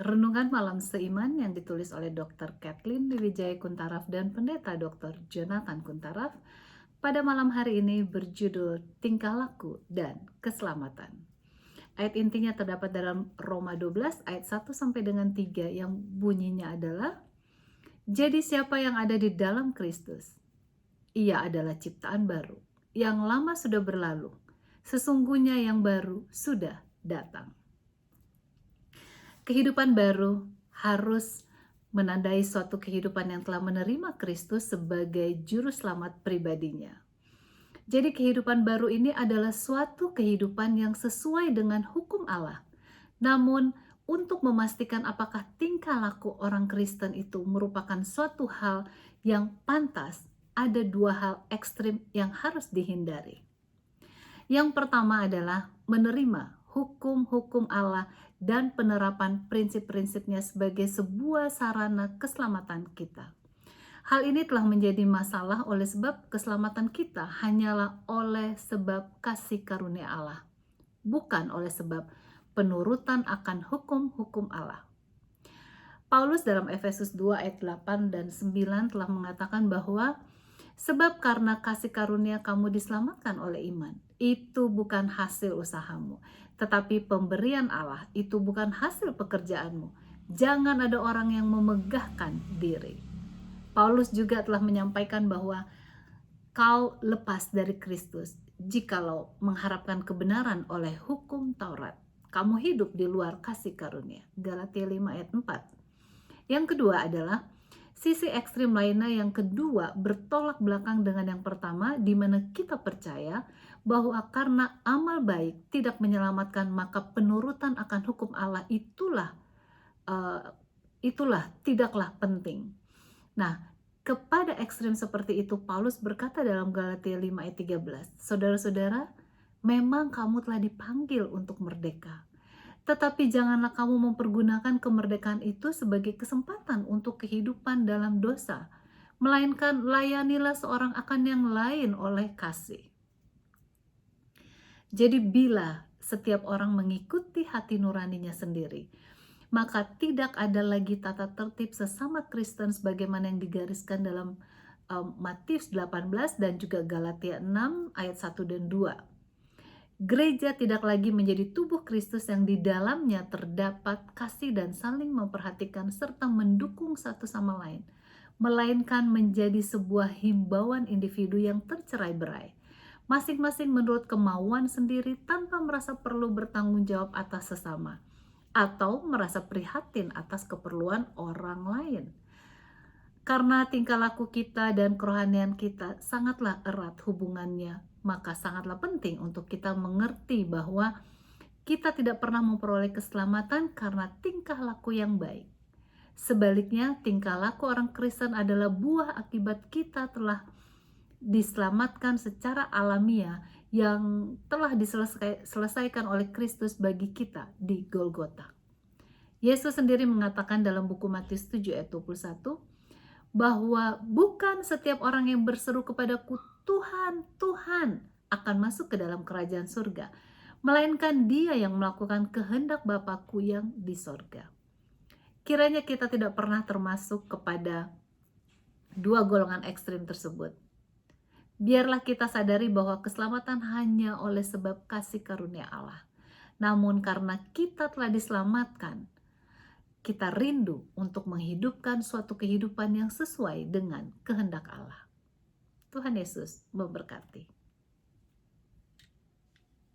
Renungan Malam Seiman yang ditulis oleh Dr. Kathleen Wijaya Kuntaraf dan Pendeta Dr. Jonathan Kuntaraf pada malam hari ini berjudul Tingkah Laku dan Keselamatan. Ayat intinya terdapat dalam Roma 12 ayat 1 sampai dengan 3 yang bunyinya adalah: Jadi siapa yang ada di dalam Kristus, ia adalah ciptaan baru. Yang lama sudah berlalu, sesungguhnya yang baru sudah datang. Kehidupan baru harus menandai suatu kehidupan yang telah menerima Kristus sebagai juru selamat pribadinya. Jadi kehidupan baru ini adalah suatu kehidupan yang sesuai dengan hukum Allah. Namun untuk memastikan apakah tingkah laku orang Kristen itu merupakan suatu hal yang pantas, ada dua hal ekstrim yang harus dihindari. Yang pertama adalah menerima hukum-hukum Allah dan penerapan prinsip-prinsipnya sebagai sebuah sarana keselamatan kita. Hal ini telah menjadi masalah oleh sebab keselamatan kita hanyalah oleh sebab kasih karunia Allah, bukan oleh sebab penurutan akan hukum-hukum Allah. Paulus dalam Efesus 2 ayat 8 dan 9 telah mengatakan bahwa sebab karena kasih karunia kamu diselamatkan oleh iman. Itu bukan hasil usahamu, tetapi pemberian Allah. Itu bukan hasil pekerjaanmu. Jangan ada orang yang memegahkan diri. Paulus juga telah menyampaikan bahwa kau lepas dari Kristus jikalau mengharapkan kebenaran oleh hukum Taurat. Kamu hidup di luar kasih karunia. Galatia 5 ayat 4. Yang kedua adalah sisi ekstrim lainnya yang kedua bertolak belakang dengan yang pertama, di mana kita percaya bahwa karena amal baik tidak menyelamatkan, maka penurutan akan hukum Allah itulah tidaklah penting. Nah, kepada ekstrim seperti itu Paulus berkata dalam Galatia 5 ayat 13, saudara-saudara, memang kamu telah dipanggil untuk merdeka. Tetapi janganlah kamu mempergunakan kemerdekaan itu sebagai kesempatan untuk kehidupan dalam dosa, melainkan layanilah seorang akan yang lain oleh kasih. Jadi bila setiap orang mengikuti hati nuraninya sendiri, maka tidak ada lagi tata tertib sesama Kristen sebagaimana yang digariskan dalam Matius 18 dan juga Galatia 6 ayat 1 dan 2. Gereja tidak lagi menjadi tubuh Kristus yang di dalamnya terdapat kasih dan saling memperhatikan serta mendukung satu sama lain, melainkan menjadi sebuah himbauan individu yang tercerai-berai, masing-masing menurut kemauan sendiri tanpa merasa perlu bertanggung jawab atas sesama, atau merasa prihatin atas keperluan orang lain. Karena tingkah laku kita dan kerohanian kita sangatlah erat hubungannya, maka sangatlah penting untuk kita mengerti bahwa kita tidak pernah memperoleh keselamatan karena tingkah laku yang baik. Sebaliknya, tingkah laku orang Kristen adalah buah akibat kita telah diselamatkan secara alamiah yang telah diselesaikan oleh Kristus bagi kita di Golgota. Yesus sendiri mengatakan dalam buku Matius 7 ayat 21, bahwa bukan setiap orang yang berseru kepadaku Tuhan, Tuhan akan masuk ke dalam kerajaan surga, melainkan dia yang melakukan kehendak Bapakku yang di sorga. Kiranya kita tidak pernah termasuk kepada dua golongan ekstrim tersebut. Biarlah kita sadari bahwa keselamatan hanya oleh sebab kasih karunia Allah. Namun karena kita telah diselamatkan, kita rindu untuk menghidupkan suatu kehidupan yang sesuai dengan kehendak Allah. Tuhan Yesus memberkati.